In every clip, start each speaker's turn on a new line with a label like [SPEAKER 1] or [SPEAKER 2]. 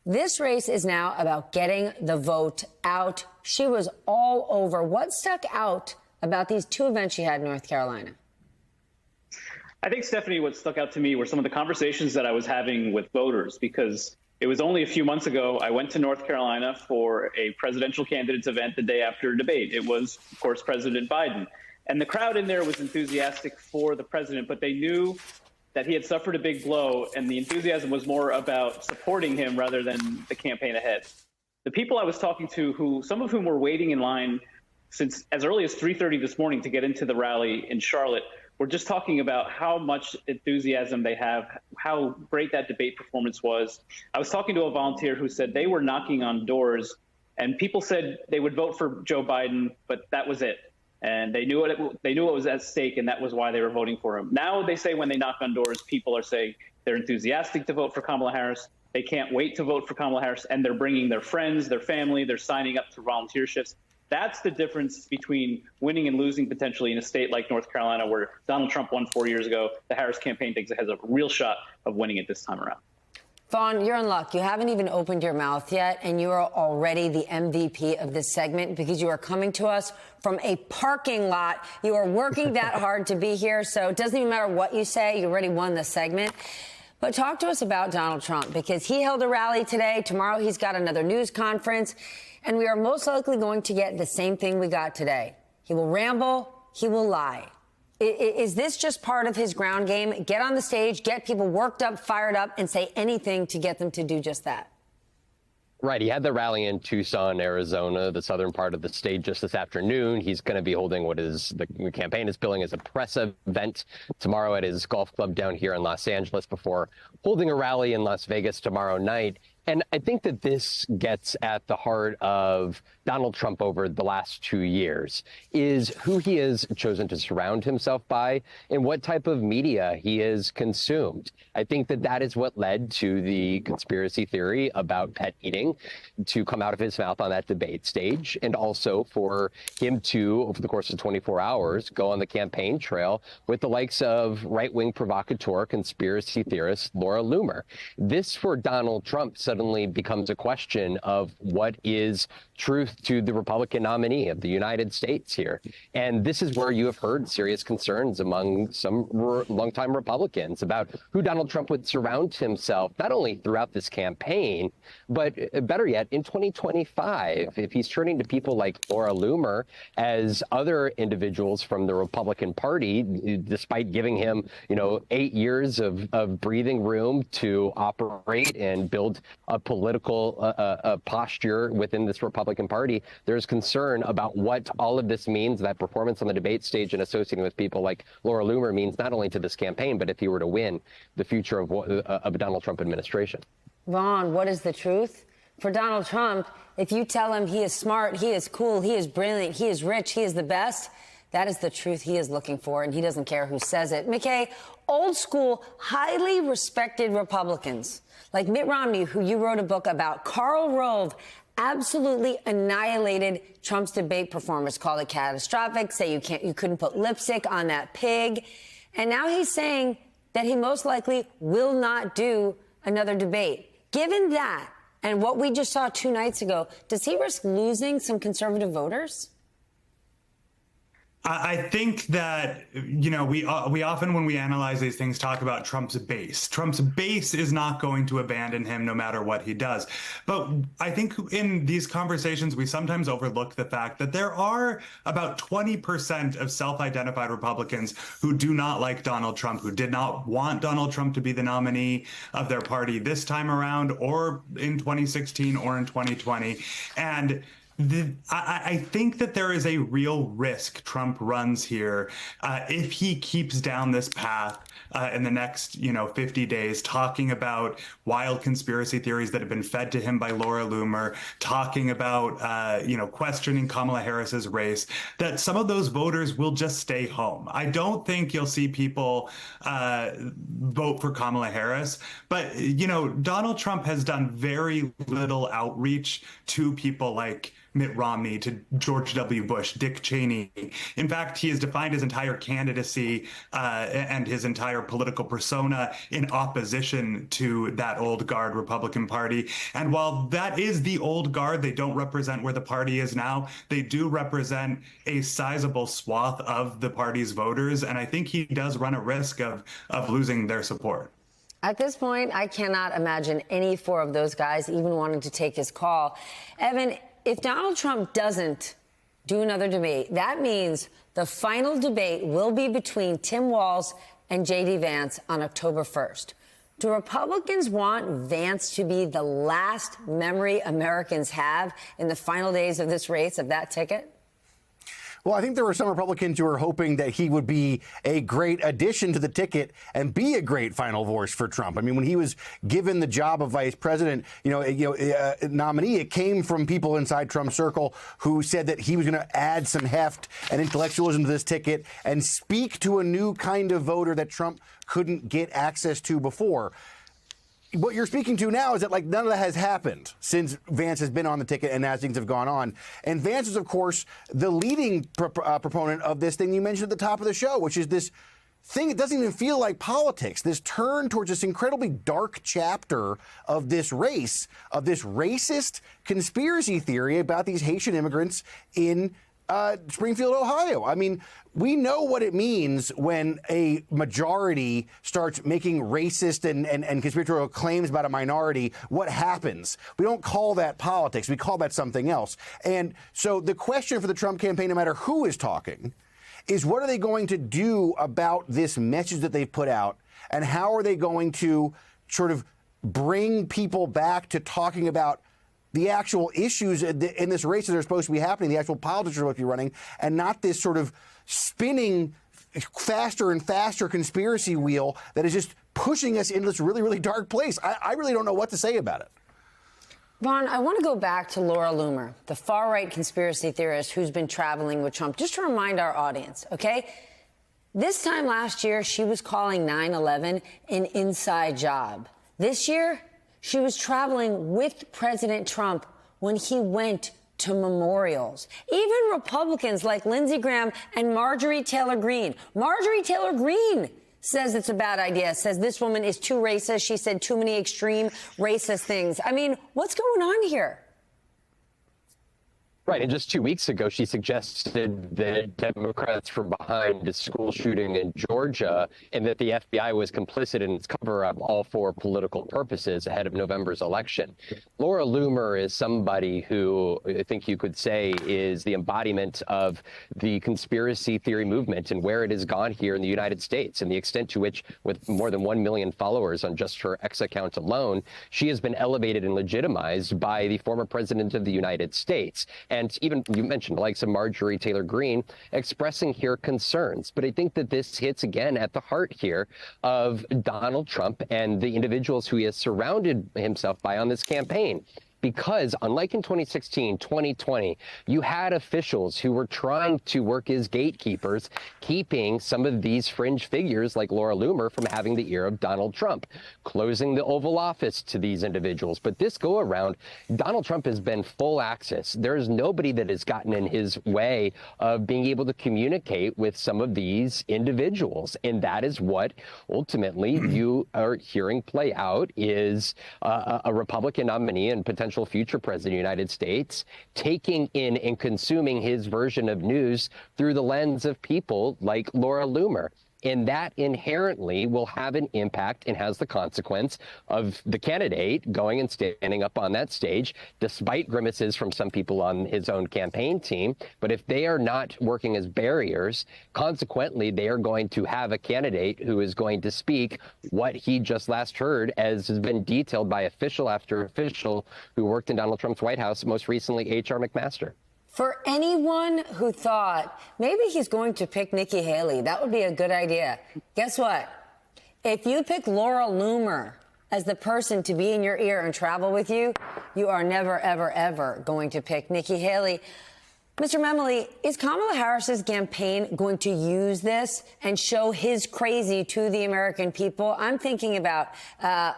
[SPEAKER 1] This race is now about getting the vote out. She was all over. What stuck out about these two events she had in North Carolina?
[SPEAKER 2] I think, Stephanie, what stuck out to me were some of the conversations that I was having with voters, because it was only a few months ago I went to North Carolina for a presidential candidates event the day after a debate. It was, of course, President Biden. And the crowd in there was enthusiastic for the president, but they knew that he had suffered a big blow, and the enthusiasm was more about supporting him rather than the campaign ahead. The people I was talking to, some of whom were waiting in line since as early as 3:30 this morning to get into the rally in Charlotte, were just talking about how much enthusiasm they have, how great that debate performance was. I was talking to a volunteer who said they were knocking on doors, and people said they would vote for Joe Biden, but that was it. And they knew what was at stake, and that was why they were voting for him. Now they say when they knock on doors, people are saying they're enthusiastic to vote for Kamala Harris. They can't wait to vote for Kamala Harris, and they're bringing their friends, their family, they're signing up to volunteer shifts. That's the difference between winning and losing potentially in a state like North Carolina, where Donald Trump won 4 years ago. The Harris campaign thinks it has a real shot of winning it this time around.
[SPEAKER 1] Vaughn, you're in luck. You haven't even opened your mouth yet, and you are already the MVP of this segment because you are coming to us from a parking lot. You are working that hard to be here, so it doesn't even matter what you say. You already won the segment. But talk to us about Donald Trump, because he held a rally today. Tomorrow he's got another news conference, and we are most likely going to get the same thing we got today. He will ramble. He will lie. Is this just part of his ground game? Get on the stage, get people worked up, fired up, and say anything to get them to do just that.
[SPEAKER 3] Right. He had the rally in Tucson, Arizona, the southern part of the state, just this afternoon. He's going to be holding what is the campaign is billing as a press event tomorrow at his golf club down here in Los Angeles before holding a rally in Las Vegas tomorrow night. And I think that this gets at the heart of Donald Trump over the last 2 years, is who he has chosen to surround himself by and what type of media he has consumed. I think that that is what led to the conspiracy theory about pet eating to come out of his mouth on that debate stage, and also for him to, over the course of 24 hours, go on the campaign trail with the likes of right-wing provocateur, conspiracy theorist Laura Loomer. This, for Donald Trump, suddenly becomes a question of what is truth to the Republican nominee of the United States here. And this is where you have heard serious concerns among some longtime Republicans about who Donald Trump would surround himself, not only throughout this campaign, but better yet, in 2025, if he's turning to people like Laura Loomer as other individuals from the Republican Party, despite giving him, 8 years of breathing room to operate and build a political posture within this Republican Party, there's concern about what all of this means, that performance on the debate stage and associating with people like Laura Loomer means not only to this campaign, but if he were to win, the future of a Donald Trump administration.
[SPEAKER 1] Vaughn, what is the truth? For Donald Trump, if you tell him he is smart, he is cool, he is brilliant, he is rich, he is the best, that is the truth he is looking for, and he doesn't care who says it. McKay, old school, highly respected Republicans like Mitt Romney, who you wrote a book about, Karl Rove, absolutely annihilated Trump's debate performance, called it catastrophic, say you couldn't put lipstick on that pig. And now he's saying that he most likely will not do another debate. Given that, and what we just saw 2 nights ago, does he risk losing some conservative voters?
[SPEAKER 4] I think that, we often, when we analyze these things, talk about Trump's base. Trump's base is not going to abandon him no matter what he does. But I think in these conversations, we sometimes overlook the fact that there are about 20% of self-identified Republicans who do not like Donald Trump, who did not want Donald Trump to be the nominee of their party this time around, or in 2016 or in 2020. And I think that there is a real risk Trump runs here if he keeps down this path in the next, 50 days, talking about wild conspiracy theories that have been fed to him by Laura Loomer, talking about, questioning Kamala Harris's race, that some of those voters will just stay home. I don't think you'll see people vote for Kamala Harris, but, Donald Trump has done very little outreach to people like Mitt Romney to George W. Bush, Dick Cheney. In fact, he has defined his entire candidacy and his entire political persona in opposition to that old guard Republican Party. And while that is the old guard, they don't represent where the party is now. They do represent a sizable swath of the party's voters. And I think he does run a risk of losing their support.
[SPEAKER 1] At this point, I cannot imagine any four of those guys even wanting to take his call. Evan, if Donald Trump doesn't do another debate, that means the final debate will be between Tim Walz and J.D. Vance on October 1st. Do Republicans want Vance to be the last memory Americans have in the final days of this race of that ticket?
[SPEAKER 5] Well, I think there were some Republicans who were hoping that he would be a great addition to the ticket and be a great final voice for Trump. I mean, when he was given the job of vice president, nominee, it came from people inside Trump's circle who said that he was going to add some heft and intellectualism to this ticket and speak to a new kind of voter that Trump couldn't get access to before. What you're speaking to now is that, like, none of that has happened since Vance has been on the ticket and as things have gone on. And Vance is, of course, the leading proponent of this thing you mentioned at the top of the show, which is this thing that doesn't even feel like politics, this turn towards this incredibly dark chapter of this race, of this racist conspiracy theory about these Haitian immigrants in Springfield, Ohio. I mean, we know what it means when a majority starts making racist and conspiratorial claims about a minority. What happens? We don't call that politics. We call that something else. And so the question for the Trump campaign, no matter who is talking, is what are they going to do about this message that they've put out? And how are they going to sort of bring people back to talking about the actual issues in this race that are supposed to be happening, the actual politics are supposed to be running, and not this sort of spinning faster and faster conspiracy wheel that is just pushing us into this really, really dark place. I really don't know what to say about it.
[SPEAKER 1] Vaughn, I want to go back to Laura Loomer, the far-right conspiracy theorist who's been traveling with Trump, just to remind our audience, okay? This time last year, she was calling 9/11 an inside job. This year, she was traveling with President Trump when he went to memorials. Even Republicans like Lindsey Graham and Marjorie Taylor Greene. Marjorie Taylor Greene says it's a bad idea, says this woman is too racist. She said too many extreme racist things. I mean, what's going on here?
[SPEAKER 3] Right. And just 2 weeks ago, she suggested that Democrats were behind a school shooting in Georgia and that the FBI was complicit in its cover-up, all for political purposes ahead of November's election. Laura Loomer is somebody who I think you could say is the embodiment of the conspiracy theory movement and where it has gone here in the United States, and the extent to which, with more than 1 million followers on just her X account alone, she has been elevated and legitimized by the former president of the United States. And even you mentioned the likes of Marjorie Taylor Greene expressing here concerns. But I think that this hits again at the heart here of Donald Trump and the individuals who he has surrounded himself by on this campaign. Because unlike in 2016, 2020, you had officials who were trying to work as gatekeepers, keeping some of these fringe figures like Laura Loomer from having the ear of Donald Trump, closing the Oval Office to these individuals. But this go around, Donald Trump has been full access. There's nobody that has gotten in his way of being able to communicate with some of these individuals. And that is what ultimately you are hearing play out is a Republican nominee and potential future president of the United States taking in and consuming his version of news through the lens of people like Laura Loomer. And that inherently will have an impact and has the consequence of the candidate going and standing up on that stage, despite grimaces from some people on his own campaign team. But if they are not working as barriers, consequently, they are going to have a candidate who is going to speak what he just last heard, as has been detailed by official after official who worked in Donald Trump's White House, most recently H.R. McMaster.
[SPEAKER 1] For anyone who thought maybe he's going to pick Nikki Haley, that would be a good idea. Guess what? If you pick Laura Loomer as the person to be in your ear and travel with you, you are never, ever, ever going to pick Nikki Haley. Mr. Memoli, is Kamala Harris's campaign going to use this and show his crazy to the American people? I'm thinking about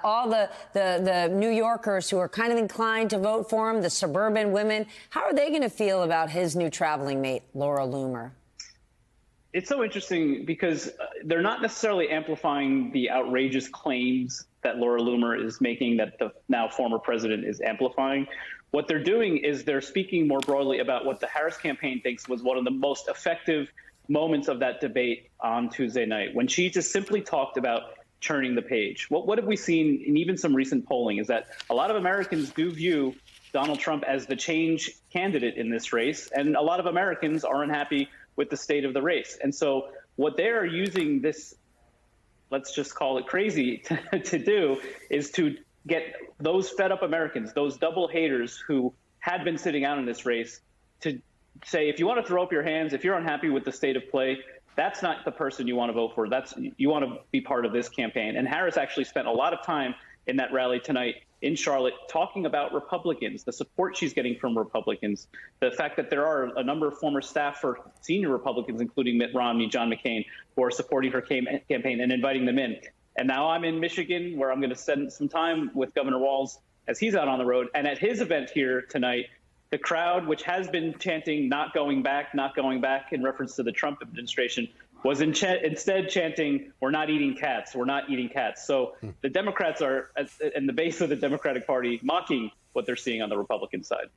[SPEAKER 1] all the New Yorkers who are kind of inclined to vote for him, the suburban women. How are they going to feel about his new traveling mate, Laura Loomer?
[SPEAKER 2] It's so interesting because they're not necessarily amplifying the outrageous claims that Laura Loomer is making, that the now former president is amplifying. What they're doing is they're speaking more broadly about what the Harris campaign thinks was one of the most effective moments of that debate on Tuesday night, when she just simply talked about turning the page. What have we seen in even some recent polling is that a lot of Americans do view Donald Trump as the change candidate in this race, and a lot of Americans are unhappy with the state of the race. And so what they're using this, let's just call it crazy, to do is to get those fed up Americans, those double haters who had been sitting out in this race, to say, if you want to throw up your hands, if you're unhappy with the state of play, that's not the person you want to vote for. You want to be part of this campaign. And Harris actually spent a lot of time in that rally tonight in Charlotte talking about Republicans, the support she's getting from Republicans, the fact that there are a number of former staff for senior Republicans, including Mitt Romney, John McCain, who are supporting her campaign and inviting them in. And now I'm in Michigan, where I'm going to spend some time with Governor Walz as he's out on the road. And at his event here tonight, the crowd, which has been chanting not going back in reference to the Trump administration, was instead chanting, we're not eating cats, we're not eating cats. So the Democrats are, in the base of the Democratic Party, mocking what they're seeing on the Republican side.